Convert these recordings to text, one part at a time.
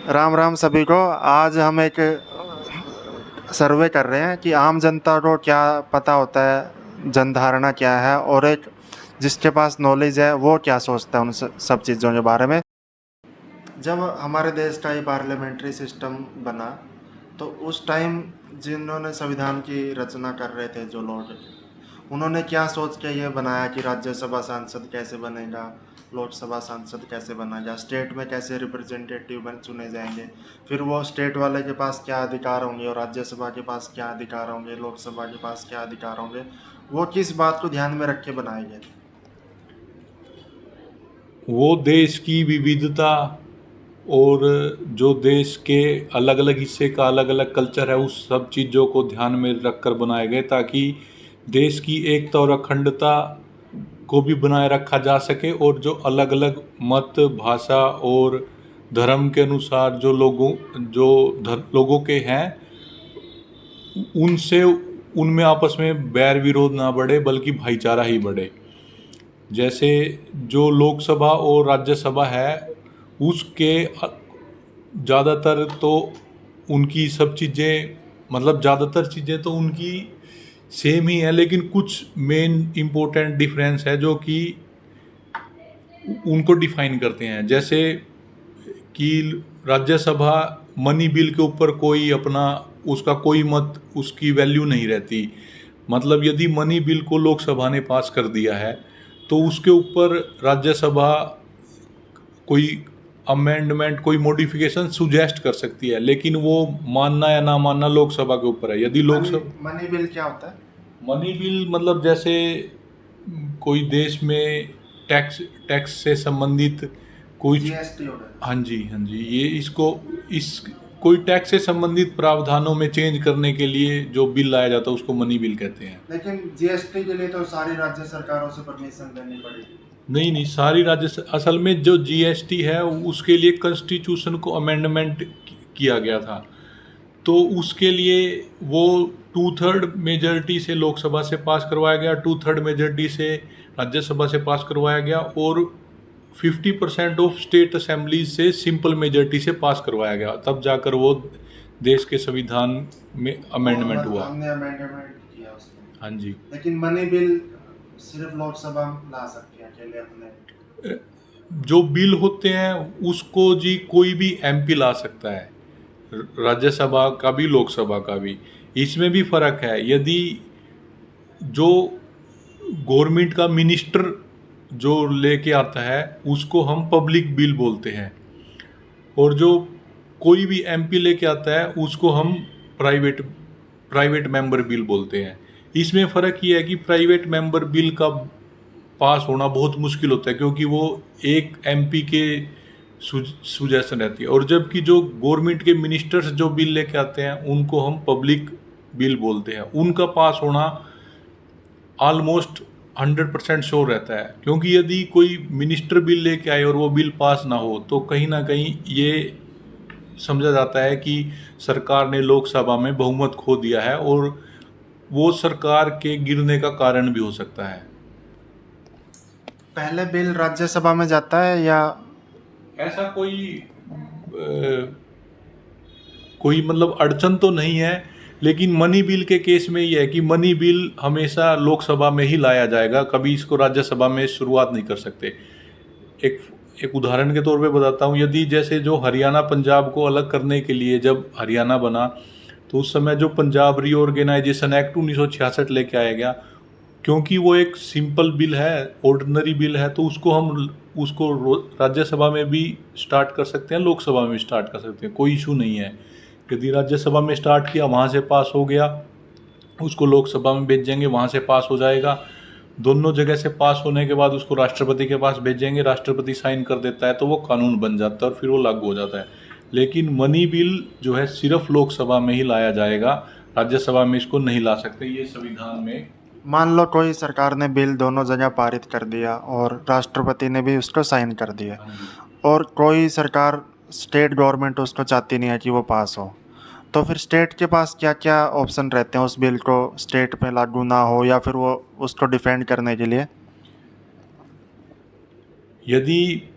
राम राम सभी को। आज हम एक सर्वे कर रहे हैं कि आम जनता को क्या पता होता है, जनधारणा क्या है, और एक जिसके पास नॉलेज है वो क्या सोचता है उन सब चीज़ों के बारे में। जब हमारे देश का ये पार्लियामेंट्री सिस्टम बना तो उस टाइम जिन्होंने संविधान की रचना कर रहे थे जो लोग, उन्होंने क्या सोच के ये बनाया कि राज्यसभा सांसद कैसे बनेगा, लोकसभा सांसद कैसे बनेगा, स्टेट में कैसे रिप्रेजेंटेटिव बन चुने जाएंगे, फिर वो स्टेट वाले के पास क्या अधिकार होंगे और राज्यसभा के पास क्या अधिकार होंगे, लोकसभा के पास क्या अधिकार होंगे, वो किस बात को ध्यान में रख के बनाए गए थे। वो देश की विविधता और जो देश के अलग अलग हिस्से का अलग अलग कल्चर है उस सब चीज़ों को ध्यान में रखकर बनाए गए ताकि देश की एकता और अखंडता को भी बनाए रखा जा सके और जो अलग अलग मत भाषा और धर्म के अनुसार लोगों के हैं उनसे उनमें आपस में बैर विरोध ना बढ़े बल्कि भाईचारा ही बढ़े। जैसे जो लोकसभा और राज्यसभा है उसके ज़्यादातर तो उनकी सब चीज़ें मतलब ज़्यादातर चीज़ें तो उनकी सेम ही है, लेकिन कुछ मेन इम्पोर्टेंट डिफरेंस है जो कि उनको डिफाइन करते हैं। जैसे कि राज्यसभा मनी बिल के ऊपर कोई अपना उसका कोई मत उसकी वैल्यू नहीं रहती। मतलब यदि मनी बिल को लोकसभा ने पास कर दिया है तो उसके ऊपर राज्यसभा कोई अमेंडमेंट कोई मॉडिफिकेशन सुजेस्ट कर सकती है, लेकिन वो मानना या ना मानना लोकसभा के ऊपर है। यदि मनी लोकसभा मनी बिल क्या होता है? मनी बिल मतलब जैसे कोई देश में टैक्स टैक्स से संबंधित कुछ। जीएसटी वगैरह। हाँ जी, हाँ जी, ये इसको इस कोई टैक्स से संबंधित प्रावधानों में चेंज करने के लिए जो बिल लाया जाता है उसको मनी बिल कहते हैं। लेकिन जीएसटी के लिए तो सारी राज्य सरकारों से परमिशन लेनी पड़ेगी। नहीं नहीं, सारी असल में जो जीएसटी है उसके लिए कॉन्स्टिट्यूशन को अमेंडमेंट किया गया था। तो उसके लिए वो 2/3 मेजॉरिटी से लोकसभा से पास करवाया गया, 2/3 मेजॉरिटी से राज्यसभा से पास करवाया गया और 50% ऑफ स्टेट असेंबलीज से सिंपल मेजॉरिटी से पास करवाया गया। तब जाकर वो देश के संविधान में अमेंडमेंट हुआ। हमने अमेंडमेंट किया उसमें। हाँ जी। लेकिन मनी बिल सिर्फ लोकसभा ला सकती है अकेले अपने। जो बिल होते हैं उसको जी कोई भी एमपी ला सकता है, राज्यसभा का भी लोकसभा का भी। इसमें भी फर्क है। यदि जो गवर्नमेंट का मिनिस्टर जो लेके आता है उसको हम पब्लिक बिल बोलते हैं और जो कोई भी एमपी लेके आता है उसको हम प्राइवेट प्राइवेट मेंबर बिल बोलते हैं। इसमें फ़र्क ये है कि प्राइवेट मेंबर बिल का पास होना बहुत मुश्किल होता है क्योंकि वो एक एमपी के सुजेशन रहती है, और जबकि जो गवर्नमेंट के मिनिस्टर्स जो बिल लेके आते हैं उनको हम पब्लिक बिल बोलते हैं। उनका पास होना ऑलमोस्ट 100% श्योर रहता है, क्योंकि यदि कोई मिनिस्टर बिल लेके आए और वो बिल पास ना हो तो कहीं ना कहीं ये समझा जाता है कि सरकार ने लोकसभा में बहुमत खो दिया है और वो सरकार के गिरने का कारण भी हो सकता है। पहले बिल राज्यसभा में जाता है या ऐसा कोई मतलब अड़चन तो नहीं है, लेकिन मनी बिल के केस में ये है कि मनी बिल हमेशा लोकसभा में ही लाया जाएगा, कभी इसको राज्यसभा में शुरुआत नहीं कर सकते। एक एक उदाहरण के तौर पे बताता हूँ। यदि जैसे जो हरियाणा पंजाब को अलग करने के लिए जब हरियाणा बना तो उस समय जो पंजाब रीऑर्गेनाइजेशन एक्ट 1966 लेके आया गया, क्योंकि वो एक सिंपल बिल है, ऑर्डिनरी बिल है, तो उसको राज्यसभा में भी स्टार्ट कर सकते हैं, लोकसभा में भी स्टार्ट कर सकते हैं, कोई इशू नहीं है। यदि राज्यसभा में स्टार्ट किया, वहाँ से पास हो गया, उसको लोकसभा में भेजेंगे, वहाँ से पास हो जाएगा। दोनों जगह से पास होने के बाद उसको राष्ट्रपति के पास भेजेंगे, राष्ट्रपति साइन कर देता है तो वो कानून बन जाता है और फिर वो लागू हो जाता है। लेकिन मनी बिल जो है सिर्फ लोकसभा में ही लाया जाएगा, राज्यसभा में इसको नहीं ला सकते, ये संविधान में। मान लो कोई सरकार ने बिल दोनों जगह पारित कर दिया और राष्ट्रपति ने भी उसको साइन कर दिया, और कोई सरकार स्टेट गवर्नमेंट उसको चाहती नहीं है कि वो पास हो, तो फिर स्टेट के पास क्या क्या ऑप्शन रहते हैं उस बिल को स्टेट पे लागू ना हो या फिर वो उसको डिफेंड करने के लिए? यदि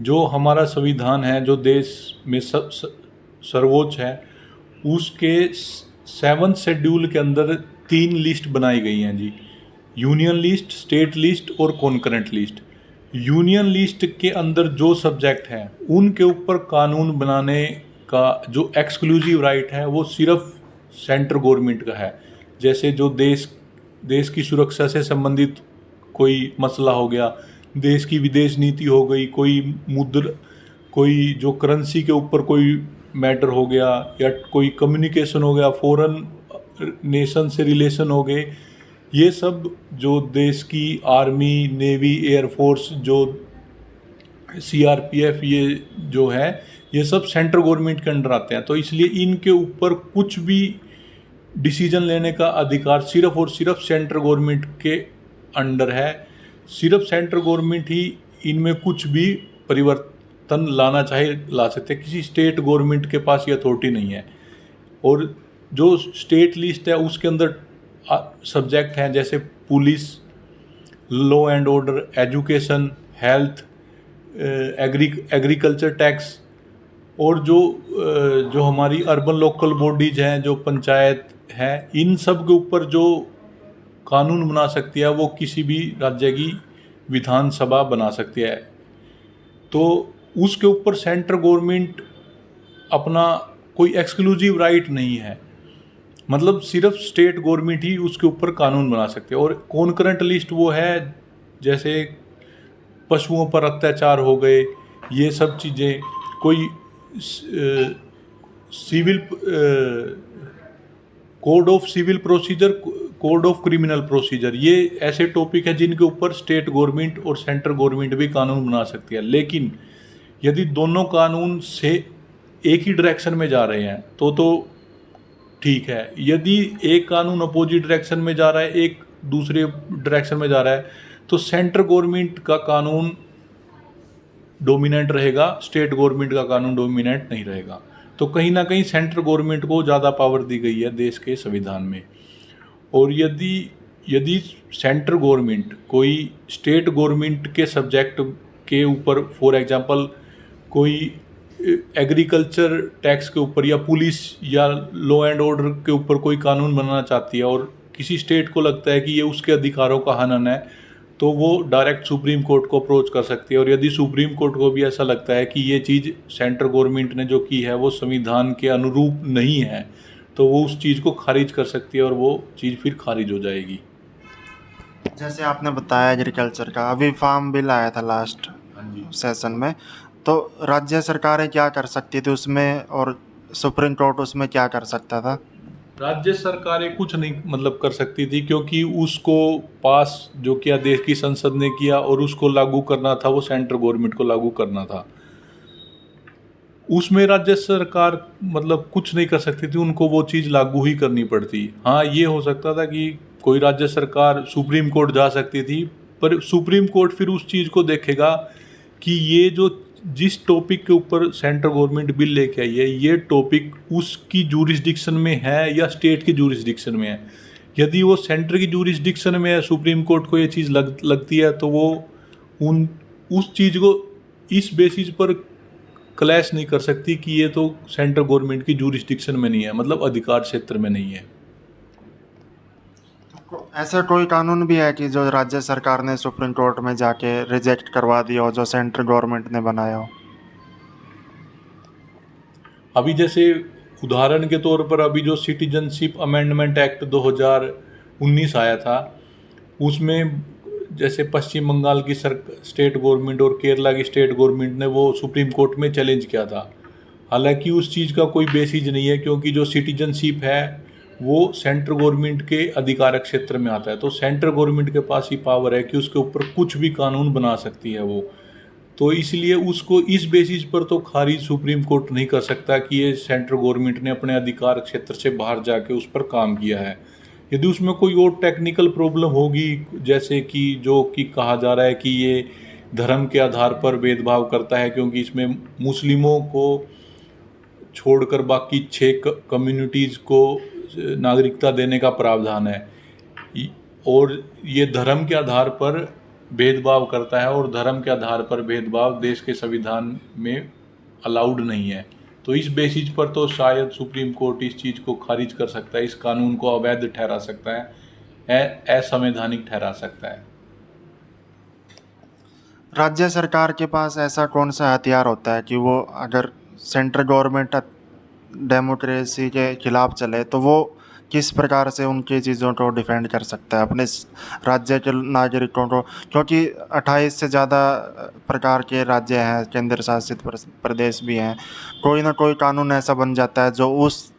जो हमारा संविधान है, जो देश में सर्वोच्च है, उसके 7th शेड्यूल के अंदर 3 लिस्ट बनाई गई हैं जी। यूनियन लिस्ट, स्टेट लिस्ट और कॉन्करेंट लिस्ट। यूनियन लिस्ट के अंदर जो सब्जेक्ट हैं उनके ऊपर कानून बनाने का जो एक्सक्लूसिव राइट है वो सिर्फ सेंट्रल गवर्नमेंट का है। जैसे जो देश की सुरक्षा से संबंधित कोई मसला हो गया, देश की विदेश नीति हो गई, कोई जो करेंसी के ऊपर कोई मैटर हो गया, या कोई कम्युनिकेशन हो गया, फॉरेन नेशन से रिलेशन हो गए, ये सब जो देश की आर्मी, नेवी, एयरफोर्स, जो सीआरपीएफ, ये जो है, ये सब सेंट्रल गवर्नमेंट के अंडर आते हैं। तो इसलिए इनके ऊपर कुछ भी डिसीजन लेने का अधिकार सिर्फ और सिर्फ सेंट्रल गवर्नमेंट के अंडर है। सिर्फ सेंट्रल गवर्नमेंट ही इनमें कुछ भी परिवर्तन लाना चाहे ला सकते हैं। किसी स्टेट गवर्नमेंट के पास ये अथॉरिटी नहीं है। और जो स्टेट लिस्ट है उसके अंदर सब्जेक्ट हैं जैसे police, law and order, education, health, agriculture tax, और जो हमारी अर्बन लोकल बॉडीज हैं, जो पंचायत है, इन सब के ऊपर जो कानून बना सकती है वो किसी भी राज्य की विधानसभा बना सकती है। तो उसके ऊपर सेंट्रल गवर्नमेंट अपना कोई एक्सक्लूसिव राइट नहीं है, मतलब सिर्फ स्टेट गवर्नमेंट ही उसके ऊपर कानून बना सकते हैं। और कॉन्करेंट लिस्ट वो है जैसे पशुओं पर अत्याचार हो गए, ये सब चीज़ें, कोई civil code of civil procedure, code of criminal procedure, ये ऐसे टॉपिक है जिनके ऊपर स्टेट गवर्नमेंट और सेंट्रल गवर्नमेंट भी कानून बना सकती है। लेकिन यदि दोनों कानून से एक ही डायरेक्शन में जा रहे हैं तो ठीक है। यदि एक कानून अपोजिट डायरेक्शन में जा रहा है, एक दूसरे डायरेक्शन में जा रहा है, तो सेंट्रल गवर्नमेंट का कानून डोमिनेंट रहेगा, स्टेट गवर्नमेंट का कानून डोमिनेंट नहीं रहेगा। तो कहीं ना कहीं सेंट्रल गवर्नमेंट को ज़्यादा पावर दी गई है देश के संविधान में। और यदि सेंट्रल गवर्नमेंट कोई स्टेट गवर्नमेंट के सब्जेक्ट के ऊपर, फॉर एग्जांपल कोई एग्रीकल्चर टैक्स के ऊपर या पुलिस या लॉ एंड ऑर्डर के ऊपर कोई कानून बनाना चाहती है और किसी स्टेट को लगता है कि ये उसके अधिकारों का हनन है, तो वो डायरेक्ट सुप्रीम कोर्ट को अप्रोच कर सकती है। और यदि सुप्रीम कोर्ट को भी ऐसा लगता है कि ये चीज़ सेंट्रल गवर्नमेंट ने जो की है वो संविधान के अनुरूप नहीं है, तो वो उस चीज़ को खारिज कर सकती है और वो चीज़ फिर खारिज हो जाएगी। जैसे आपने बताया एग्रीकल्चर का, अभी फार्म बिल आया था लास्ट सेशन में, तो राज्य सरकारें क्या कर सकती थी उसमें और सुप्रीम कोर्ट उसमें क्या कर सकता था? राज्य सरकारें कुछ नहीं मतलब कर सकती थी, क्योंकि उसको पास जो किया देश की संसद ने किया और उसको लागू करना था वो सेंट्रल गवर्नमेंट को लागू करना था। उसमें राज्य सरकार मतलब कुछ नहीं कर सकती थी, उनको वो चीज़ लागू ही करनी पड़ती। हाँ, ये हो सकता था कि कोई राज्य सरकार सुप्रीम कोर्ट जा सकती थी, पर सुप्रीम कोर्ट फिर उस चीज़ को देखेगा कि ये जो जिस टॉपिक के ऊपर सेंट्रल गवर्नमेंट बिल लेके आई है, ये टॉपिक उसकी जूरिसडिक्शन में है या स्टेट की जूरिसडिक्शन में है। यदि वो सेंटर की जूरिसडिक्शन में है, सुप्रीम कोर्ट को ये चीज़ लगती है, तो वो उस चीज़ को इस बेसिस पर क्लैश नहीं कर सकती कि ये तो सेंट्रल गवर्नमेंट की जूरिसडिक्शन में नहीं है, मतलब अधिकार क्षेत्र में नहीं है। ऐसा कोई कानून भी है कि जो राज्य सरकार ने सुप्रीम कोर्ट में जाके रिजेक्ट करवा दिया हो, जो सेंट्रल गवर्नमेंट ने बनाया हो? अभी जैसे उदाहरण के तौर पर अभी जो सिटीजनशिप अमेंडमेंट एक्ट 2019 आया था, उसमें जैसे पश्चिम बंगाल की स्टेट गवर्नमेंट और केरला की स्टेट गवर्नमेंट ने वो सुप्रीम कोर्ट में चैलेंज किया था। हालांकि उस चीज़ का कोई बेसिस नहीं है, क्योंकि जो सिटीजनशिप है वो सेंट्रल गवर्नमेंट के अधिकारक क्षेत्र में आता है। तो सेंट्रल गवर्नमेंट के पास ही पावर है कि उसके ऊपर कुछ भी कानून बना सकती है वो। तो इसलिए उसको इस बेसिस पर तो खारिज सुप्रीम कोर्ट नहीं कर सकता कि ये सेंट्रल गवर्नमेंट ने अपने अधिकार क्षेत्र से बाहर जाके उस पर काम किया है। यदि उसमें कोई और टेक्निकल प्रॉब्लम होगी, जैसे कि जो कि कहा जा रहा है कि ये धर्म के आधार पर भेदभाव करता है, क्योंकि इसमें मुस्लिमों को छोड़कर बाकी 6 कम्युनिटीज़ को नागरिकता देने का प्रावधान है, और ये धर्म के आधार पर भेदभाव करता है और धर्म के आधार पर भेदभाव देश के संविधान में अलाउड नहीं है। तो इस बेसिस पर तो शायद सुप्रीम कोर्ट इस चीज़ को खारिज कर सकता है, इस कानून को अवैध ठहरा सकता है, असंवैधानिक ठहरा सकता है। राज्य सरकार के पास ऐसा कौन सा हथियार होता है कि वो अगर सेंट्रल गवर्नमेंट डेमोक्रेसी के खिलाफ चले तो वो किस प्रकार से उनकी चीज़ों को डिफेंड कर सकता है अपने राज्य के नागरिकों को, क्योंकि 28 से ज़्यादा प्रकार के राज्य हैं, केंद्र शासित प्रदेश भी हैं। कोई ना कोई कानून ऐसा बन जाता है जो उस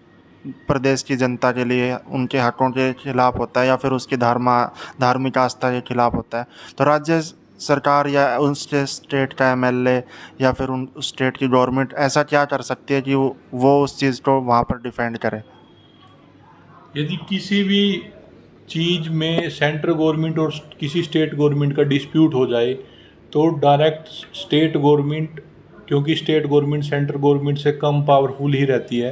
प्रदेश की जनता के लिए उनके हकों के खिलाफ होता है या फिर उसकी धार्मिक आस्था के खिलाफ होता है। तो राज्य सरकार या उस स्टेट का एमएलए या फिर उन स्टेट की गवर्नमेंट ऐसा क्या कर सकती है कि वो उस चीज़ को वहाँ पर डिफेंड करे? यदि किसी भी चीज़ में सेंट्रल गवर्नमेंट और किसी स्टेट गवर्नमेंट का डिस्प्यूट हो जाए तो डायरेक्ट स्टेट गवर्नमेंट, क्योंकि स्टेट गवर्नमेंट सेंट्रल गवर्नमेंट से कम पावरफुल ही रहती है,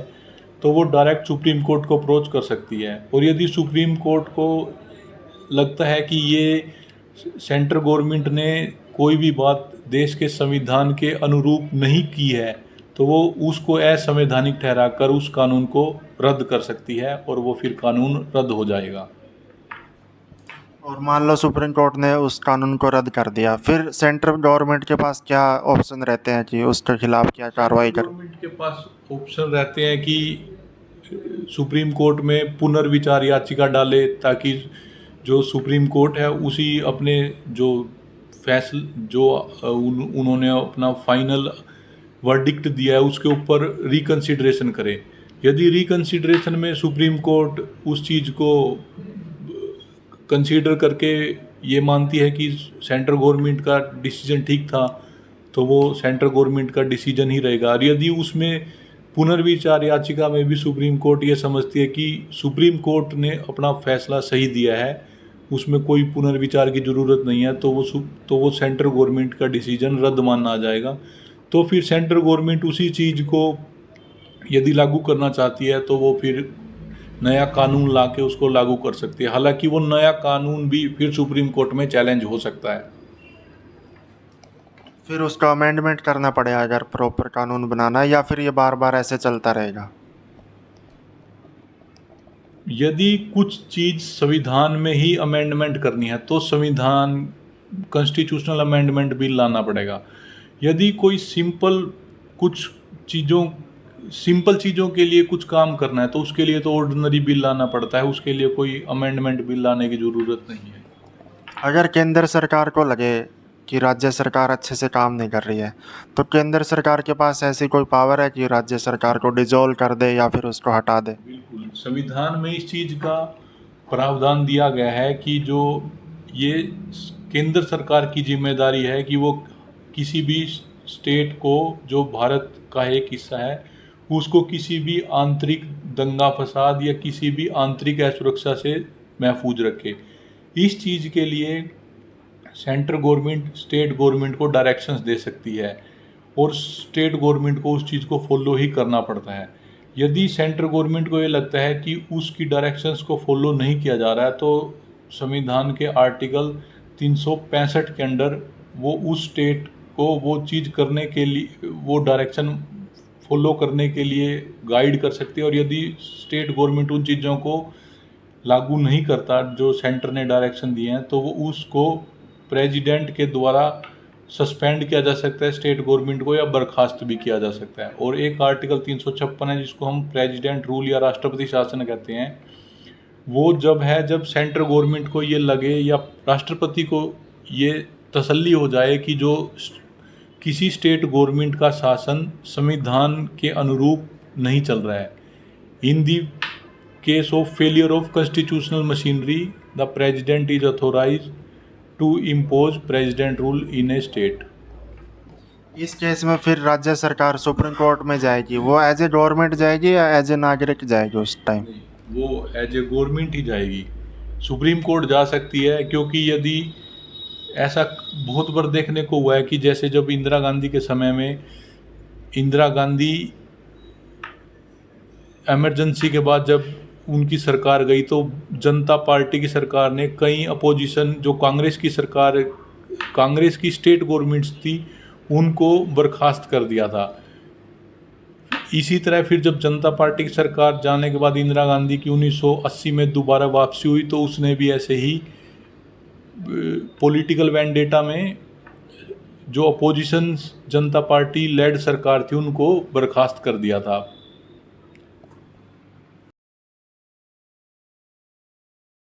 तो वो डायरेक्ट सुप्रीम कोर्ट को अप्रोच कर सकती है। और यदि सुप्रीम कोर्ट को लगता है कि ये सेंट्रल गवर्नमेंट ने कोई भी बात देश के संविधान के अनुरूप नहीं की है तो वो उसको असंवैधानिक ठहराकर उस कानून को रद्द कर सकती है और वो फिर कानून रद्द हो जाएगा। और मान लो सुप्रीम कोर्ट ने उस कानून को रद्द कर दिया, फिर सेंट्रल गवर्नमेंट के पास क्या ऑप्शन रहते हैं कि उसके खिलाफ क्या कार्रवाई कर? गवर्नमेंट के पास ऑप्शन रहते हैं कि सुप्रीम कोर्ट में पुनर्विचार याचिका डाले ताकि जो सुप्रीम कोर्ट है उसी अपने जो फैसले जो उन्होंने अपना फाइनल वर्डिक्ट दिया है उसके ऊपर रिकंसिडरेशन करे। यदि रिकंसिडरेशन में सुप्रीम कोर्ट उस चीज़ को कंसीडर करके ये मानती है कि सेंट्रल गवर्नमेंट का डिसीजन ठीक था तो वो सेंट्रल गवर्नमेंट का डिसीजन ही रहेगा। और यदि उसमें पुनर्विचार याचिका में भी सुप्रीम कोर्ट ये समझती है कि सुप्रीम कोर्ट ने अपना फैसला सही दिया है, उसमें कोई पुनर्विचार की ज़रूरत नहीं है, तो वो सेंट्रल गवर्नमेंट का डिसीजन रद्द माना जाएगा। तो फिर सेंट्रल गवर्नमेंट उसी चीज़ को यदि लागू करना चाहती है तो वो फिर नया कानून ला के उसको लागू कर सकती है। हालांकि वो नया कानून भी फिर सुप्रीम कोर्ट में चैलेंज हो सकता है। फिर उसका अमेंडमेंट करना पड़ेगा अगर प्रॉपर कानून बनाना है, या फिर ये बार बार ऐसे चलता रहेगा? यदि कुछ चीज़ संविधान में ही अमेंडमेंट करनी है तो संविधान कॉन्स्टिट्यूशनल अमेंडमेंट बिल लाना पड़ेगा। यदि कोई सिंपल चीज़ों के लिए कुछ काम करना है तो उसके लिए तो ऑर्डिनरी बिल लाना पड़ता है, उसके लिए कोई अमेंडमेंट बिल लाने की ज़रूरत नहीं है। अगर केंद्र सरकार को लगे कि राज्य सरकार अच्छे से काम नहीं कर रही है तो केंद्र सरकार के पास ऐसी कोई पावर है कि राज्य सरकार को डिसॉल्व कर दे या फिर उसको हटा दे? बिल्कुल, संविधान में इस चीज़ का प्रावधान दिया गया है कि जो ये केंद्र सरकार की जिम्मेदारी है कि वो किसी भी स्टेट को जो भारत का एक हिस्सा है उसको किसी भी आंतरिक दंगा फसाद या किसी भी आंतरिक असुरक्षा से महफूज रखे। इस चीज़ के लिए सेंट्रल गवर्नमेंट स्टेट गवर्नमेंट को डायरेक्शंस दे सकती है और स्टेट गवर्नमेंट को उस चीज़ को फॉलो ही करना पड़ता है। यदि सेंट्रल गवर्नमेंट को ये लगता है कि उसकी डायरेक्शंस को फॉलो नहीं किया जा रहा है तो संविधान के आर्टिकल 365 के अंडर वो उस स्टेट को वो चीज़ करने के लिए, वो डायरेक्शन फॉलो करने के लिए गाइड कर सकती है। और यदि स्टेट गवर्नमेंट उन चीज़ों को लागू नहीं करता जो सेंटर ने डायरेक्शन दिए हैं तो वो उसको प्रेसिडेंट के द्वारा सस्पेंड किया जा सकता है स्टेट गवर्नमेंट को, या बर्खास्त भी किया जा सकता है। और एक आर्टिकल 356 है जिसको हम प्रेसिडेंट रूल या राष्ट्रपति शासन कहते हैं, वो जब सेंट्रल गवर्नमेंट को ये लगे या राष्ट्रपति को ये तसल्ली हो जाए कि जो किसी स्टेट गवर्नमेंट का शासन संविधान के अनुरूप नहीं चल रहा है, in the case of failure of constitutional machinery the president is authorised to impose president rule in a state. इस केस में फिर राज्य सरकार सुप्रीम कोर्ट में जाएगी, वो एज ए गवर्नमेंट जाएगी या एज ए नागरिक जाएगी? उस टाइम वो एज ए गवर्नमेंट ही जाएगी। सुप्रीम कोर्ट जा सकती है क्योंकि यदि ऐसा बहुत बार देखने को हुआ है कि जैसे जब इंदिरा गांधी के समय में इंदिरा गांधी इमरजेंसी के बाद जब उनकी सरकार गई तो जनता पार्टी की सरकार ने कई अपोजिशन जो कांग्रेस की सरकार कांग्रेस की स्टेट गवर्नमेंट्स थी उनको बर्खास्त कर दिया था। इसी तरह फिर जब जनता पार्टी की सरकार जाने के बाद इंदिरा गांधी की 1980 में दोबारा वापसी हुई तो उसने भी ऐसे ही पॉलिटिकल वेंडेटा में जो अपोजिशन जनता पार्टी लेड सरकार थी उनको बर्खास्त कर दिया था।